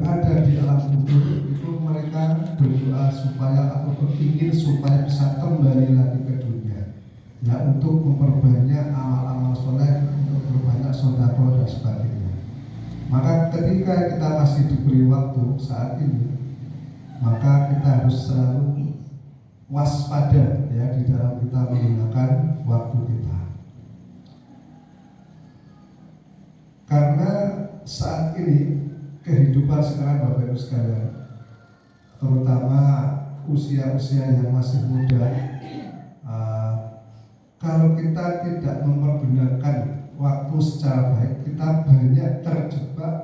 ada di alam kubur itu mereka berdoa supaya atau berpikir supaya bisa kembali lagi ke dunia, ya, untuk memperbanyak amal-amal soleh, untuk memperbanyak sedekah dan sebagainya. Maka ketika kita masih diberi waktu saat ini, maka kita harus selalu waspada, ya, di dalam kita menggunakan waktu kita. Karena saat ini kehidupan sekarang Bapak Ibu sekalian, terutama usia-usia yang masih muda, kalau kita tidak mempergunakan waktu secara baik, kita banyak terjebak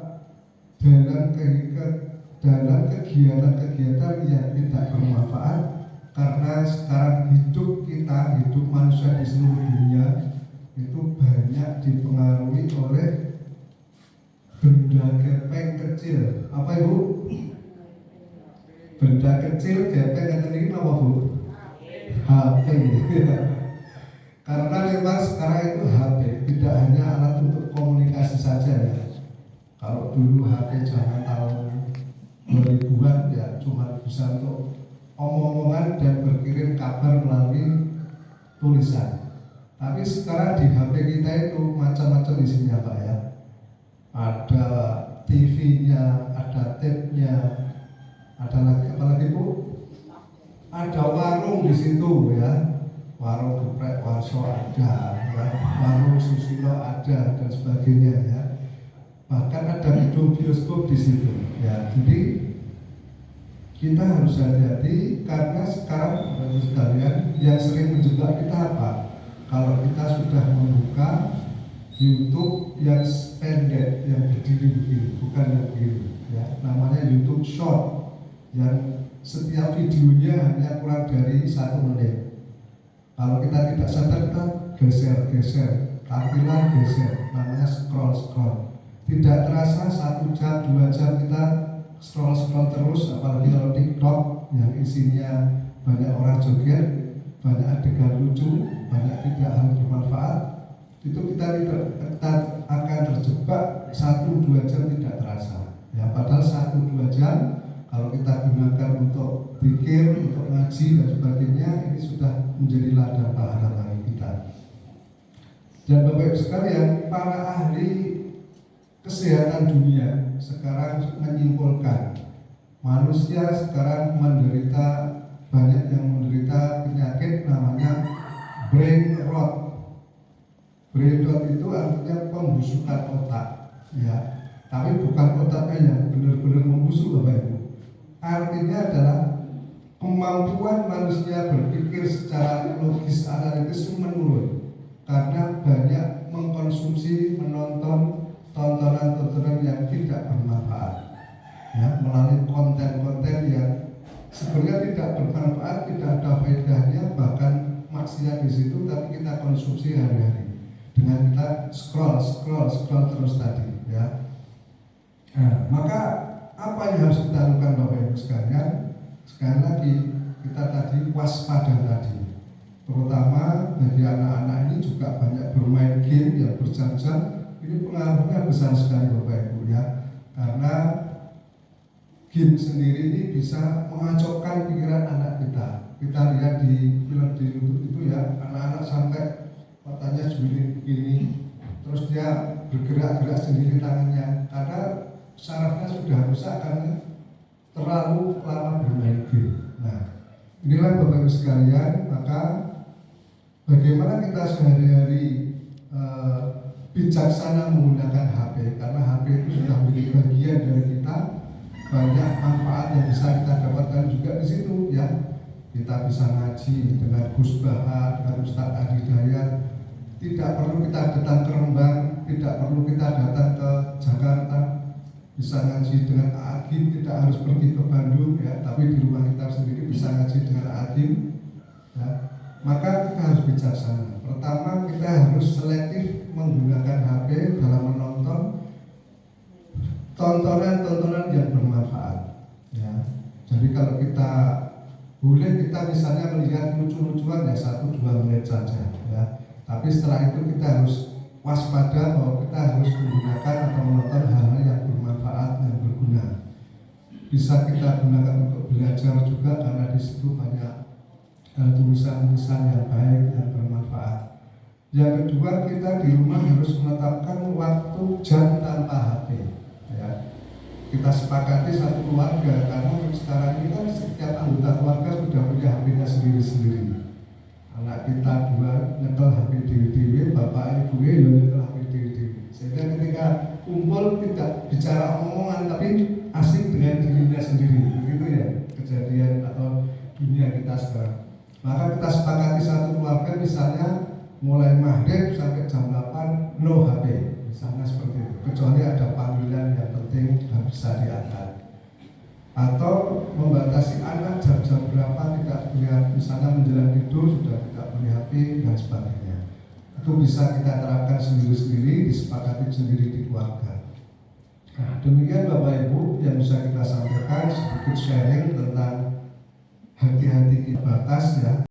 dalam kegiatan-kegiatan yang tidak bermanfaat. Karena sekarang hidup manusia di seluruh dunia itu banyak dipengaruhi oleh benda gepeng kecil. Apa Ibu? Benda kecil gepeng ini apa Bu? HP. Karena memang sekarang itu HP tidak hanya alat untuk komunikasi saja, ya. Kalau dulu HP zaman tahun 2000-an ya cuma bisa untuk omong-omongan dan berkirim kabar melalui tulisan. Tapi sekarang di HP kita itu macam-macam isinya Pak, ya. Ada TV-nya, ada tape-nya, ada lagi apa lagi Bu? Ada warung di situ, ya. Warung geprek warso ada, ya. Warung susilo ada dan sebagainya, ya. Bahkan ada gedung bioskop di situ, ya. Jadi kita harus hati-hati karena sekarang Bapak sekalian yang sering menjebak kita apa? Kalau kita sudah membuka YouTube yang pendek, yang berdiri begini, bukan yang begini, ya. Namanya YouTube Short, yang setiap videonya hanya kurang dari 1 menit. Kalau kita tidak sadar, kita geser, tampilan geser, namanya scroll. Tidak terasa 1 jam, 2 jam kita scroll terus, apalagi kalau TikTok yang isinya banyak orang joget, banyak adegan lucu, banyak tidak hal bermanfaat, itu kita akan terjebak 1-2 jam tidak terasa, ya. Padahal 1-2 jam kalau kita gunakan untuk pikir, untuk ngaji dan sebagainya, ini sudah menjadi ladang pahala bagi kita. Dan Bapak Ibu sekalian, para ahli kesehatan dunia sekarang menyimpulkan manusia sekarang banyak yang menderita penyakit namanya brain rot. Brain rot itu artinya pembusukan otak, ya. Tapi bukan otaknya yang benar-benar membusuk Bapak Ibu. Artinya adalah kemampuan manusia berpikir secara logis analitis menurun karena banyak mengkonsumsi, menonton tontonan-tontonan yang tidak bermanfaat, ya, melalui konten-konten yang sebenarnya tidak bermanfaat, tidak ada faedahnya, bahkan maksiat di situ, tapi kita konsumsi hari-hari dengan kita scroll terus tadi, ya. Nah, maka apa yang harus kita lakukan Bapak Ibu sekalian? Sekali lagi kita tadi waspada tadi, terutama bagi anak-anak ini juga banyak bermain game yang berjam-jam. Ini pengaruhnya besar sekali Bapak Ibu, ya. Karena game sendiri ini bisa mengacaukan pikiran anak kita. Kita lihat di film di YouTube itu, ya, anak-anak sampai matanya juling begini, terus dia bergerak-gerak sendiri tangannya karena sarafnya sudah rusak karena terlalu lama bermain game. Nah, inilah Bapak Ibu sekalian, maka bagaimana kita sehari-hari bijaksana menggunakan HP, karena HP itu sudah menjadi bagian dari kita. Banyak manfaat yang bisa kita dapatkan juga di situ, ya. Kita bisa ngaji dengan Gus Bahar, dengan Ustadz Adi Dayat. Tidak perlu kita datang ke Rembang, tidak perlu kita datang ke Jakarta. Bisa ngaji dengan Agim, tidak harus pergi ke Bandung, ya. Tapi di rumah kita sendiri bisa ngaji dengan Agim, ya. Maka kita harus bijaksana. Pertama, kita harus selektif menggunakan HP dalam menonton tontonan-tontonan yang bermanfaat, ya. Jadi kalau kita misalnya melihat lucu-lucuan, ya 1-2 menit saja, ya. Tapi setelah itu kita harus waspada bahwa kita harus menggunakan atau menonton hal-hal yang bermanfaat, yang berguna. bisa kita gunakan untuk belajar juga karena di situ banyak tulisan-tulisan yang baik dan bermanfaat. Yang kedua, kita di rumah harus menetapkan waktu jam tanpa HP. Ya. Kita sepakati satu keluarga karena sekarang ini kan setiap anggota keluarga sudah punya HP-nya sendiri-sendiri. Anak kita dua nyetel HP dewi-dewi, bapak ibu nyetel HP dewi-dewi. Sehingga ketika kumpul tidak bicara omongan tapi asik dengan dirinya sendiri, begitu ya kejadian atau dunia kita sekarang. Maka kita sepakati satu keluarga misalnya mulai maghrib sampai jam 8 no HP, misalnya seperti itu. Kecuali ada panggilan yang penting bisa diangkat. Atau membatasi anak jam-jam berapa tidak boleh, misalnya menjelang tidur sudah tidak boleh HP dan sebagainya. Itu bisa kita terapkan sendiri-sendiri, disepakati sendiri di keluarga. Nah, demikian Bapak Ibu yang bisa kita sampaikan, sedikit sharing tentang hati-hati kita batas ya.